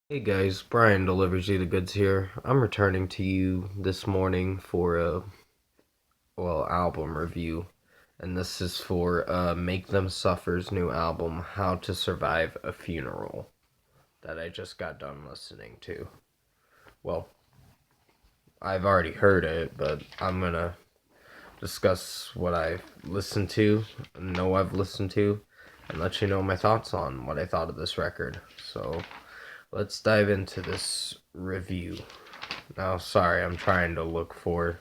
Hey guys, Brian delivers you the goods here. I'm returning to you this morning for a album review, and this is for Make Them Suffer's new album, How to Survive a Funeral, that I just got done listening to. Well, I've already heard it, but I'm gonna discuss what I've listened to, know I've listened to, and let you know my thoughts on what I thought of this record. So let's dive into this review. Now, sorry, I'm trying to look for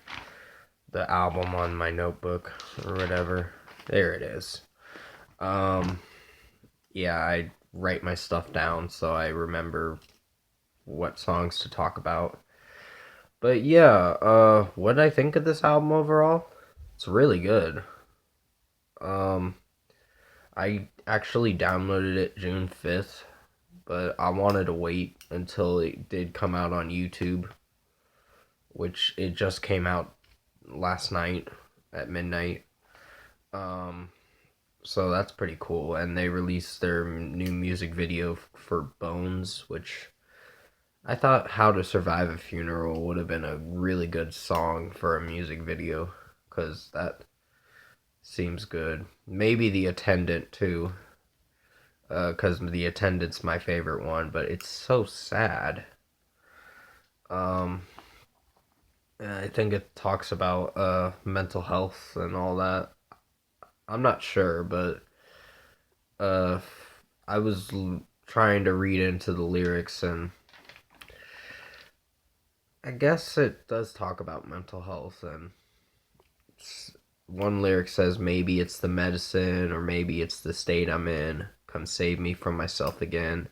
the album on my notebook or whatever. There it is. Um, yeah, I write my stuff down so I remember what songs to talk about. But yeah, what did I think of this album overall? It's really good. Um, I actually downloaded it June 5th, but I wanted to wait until it did come out on YouTube, which it just came out last night at midnight. Um, so that's pretty cool. And they released their new music video for Bones, which I thought How to Survive a Funeral would have been a really good song for a music video, because that seems good. Maybe The Attendant too, because The Attendant's my favorite one, but it's so sad. Um, I think it talks about mental health and all that. I'm not sure, but uh, I was trying to read into the lyrics, and I guess it does talk about mental health. And one lyric says, maybe it's the medicine, or maybe it's the state I'm in. Come save me from myself again.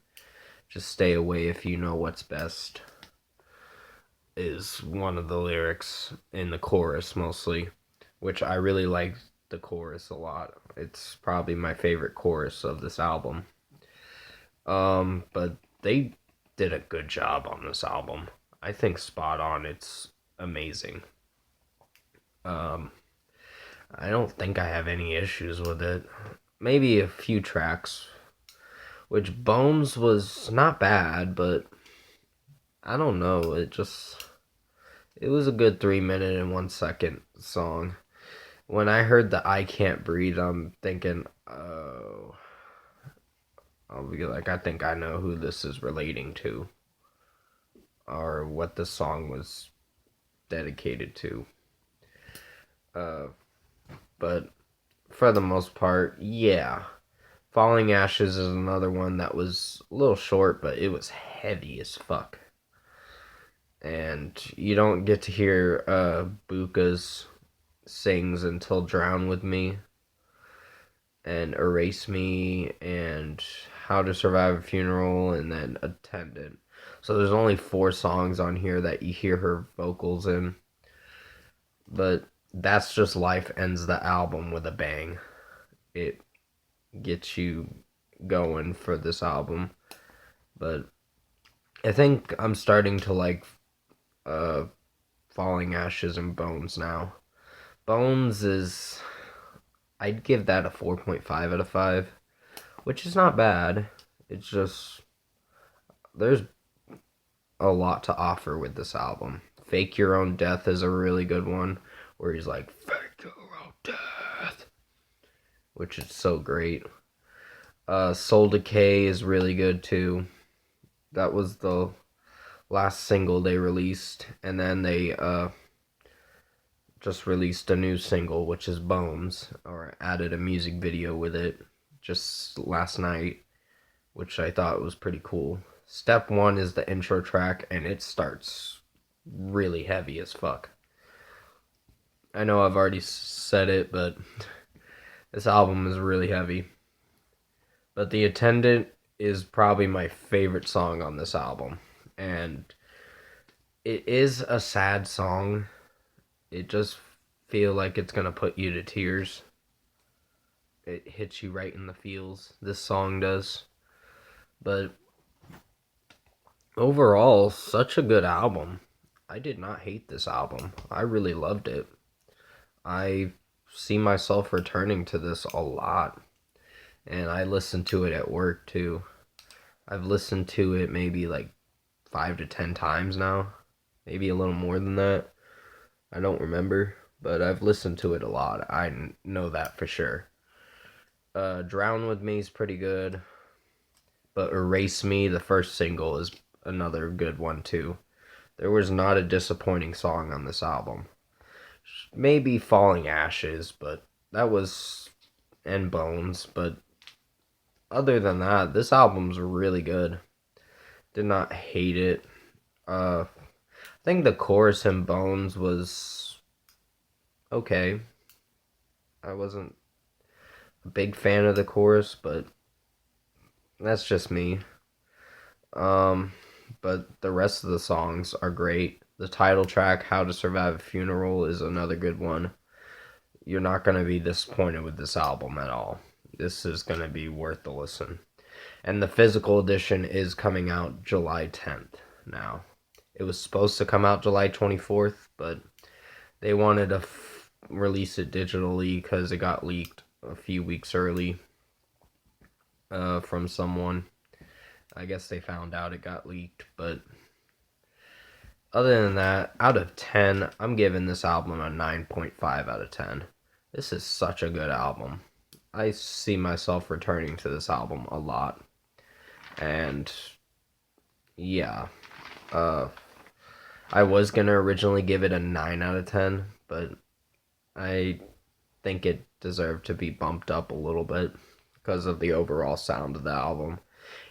Just stay away if you know what's best, is one of the lyrics in the chorus mostly, which I really like the chorus a lot. It's probably my favorite chorus of this album. But they did a good job on this album. I think spot on. It's amazing. Um, I don't think I have any issues with it. Maybe a few tracks, which Bones was not bad, but I don't know. It was a good 3 minute and 1 second song. When I heard the I Can't Breathe, I'm thinking, oh, I'll be like, I think I know who this is relating to, or what the song was dedicated to. Uh, but for the most part, yeah. Falling Ashes is another one that was a little short, but it was heavy as fuck. And you don't get to hear Buka's sings until Drown With Me and Erase Me and How to Survive a Funeral and then Attendant. So there's only 4 songs on here that you hear her vocals in. But That's Just Life ends the album with a bang. It gets you going for this album. But I think I'm starting to like uh, Falling Ashes and Bones now. Bones is. I'd give that a 4.5 out of 5, which is not bad. It's just. There's a lot to offer with this album. Fake Your Own Death is a really good one, where he's like, Fake Your Own Death, which is so great. Soul Decay is really good too. That was the last single they released, and then they just released a new single, which is Bones, or added a music video with it just last night, which I thought was pretty cool. Step 1 is the intro track, and it starts really heavy as fuck. I know I've already said it, but this album is really heavy. But The Attendant is probably my favorite song on this album. And it is a sad song. It just feel like it's gonna put you to tears. It hits you right in the feels. This song does. But overall, such a good album. I did not hate this album. I really loved it. I see myself returning to this a lot. And I listen to it at work too. I've listened to it maybe like 5 to 10 times now. Maybe a little more than that. I don't remember, but I've listened to it a lot. I know that for sure. Drown With Me is pretty good. But Erase Me, the first single, is another good one too. There was not a disappointing song on this album. Maybe Falling Ashes, but that was... and Bones, but other than that, this album's really good. Did not hate it. I think the chorus in Bones was okay. I wasn't a big fan of the chorus, but that's just me. But the rest of the songs are great. The title track, How to Survive a Funeral, is another good one. You're not going to be disappointed with this album at all. This is going to be worth the listen. And the physical edition is coming out July 10th now. It was supposed to come out July 24th, but they wanted to release it digitally because it got leaked a few weeks early from someone. I guess they found out it got leaked, but other than that, out of 10, I'm giving this album a 9.5 out of 10. This is such a good album. I see myself returning to this album a lot. And yeah, I was going to originally give it a 9 out of 10, but I think it deserved to be bumped up a little bit because of the overall sound of the album.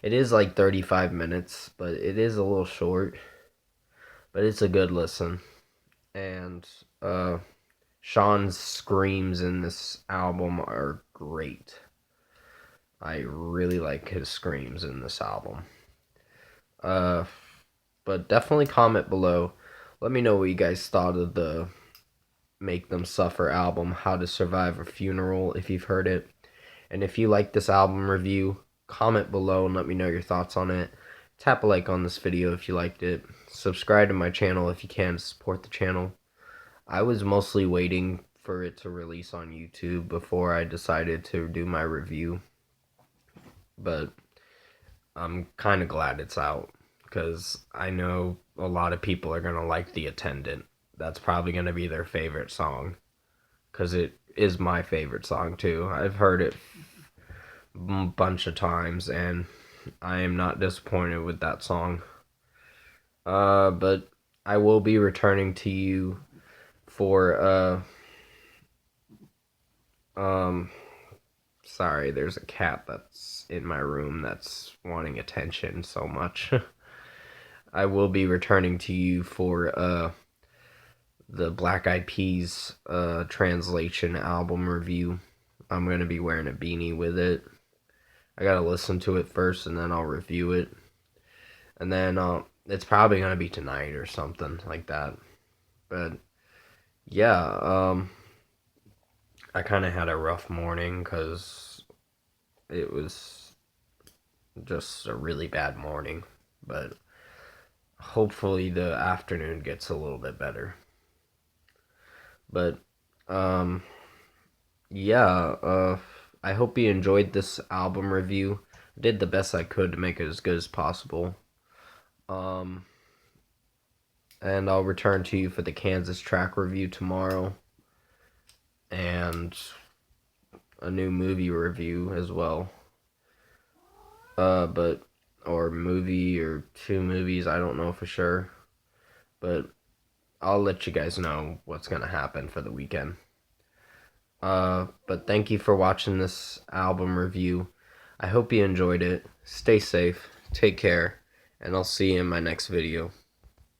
It is like 35 minutes, but it is a little short, but it's a good listen. And Sean's screams in this album are great. I really like his screams in this album. But definitely comment below. Let me know what you guys thought of the Make Them Suffer album, How to Survive a Funeral, if you've heard it. And if you like this album review, comment below and let me know your thoughts on it. Tap a like on this video if you liked it. Subscribe to my channel if you can to support the channel. I was mostly waiting for it to release on YouTube before I decided to do my review. But I'm kind of glad it's out because I know a lot of people are going to like The Attendant. That's probably going to be their favorite song because it is my favorite song too. I've heard it a bunch of times and I am not disappointed with that song. But I will be returning to you for sorry, there's a cat that's in my room that's wanting attention so much. I will be returning to you for the Black Eyed Peas Translation album review. I'm going to be wearing a beanie with it. I got to listen to it first and then I'll review it. And then it's probably going to be tonight or something like that. But yeah, I kind of had a rough morning because it was just a really bad morning. But hopefully the afternoon gets a little bit better. But yeah, I hope you enjoyed this album review. I did the best I could to make it as good as possible. And I'll return to you for the Kansas track review tomorrow. And a new movie review as well. Or movie or 2 movies, I don't know for sure. But I'll let you guys know what's going to happen for the weekend. But thank you for watching this album review. I hope you enjoyed it. Stay safe, take care, and I'll see you in my next video.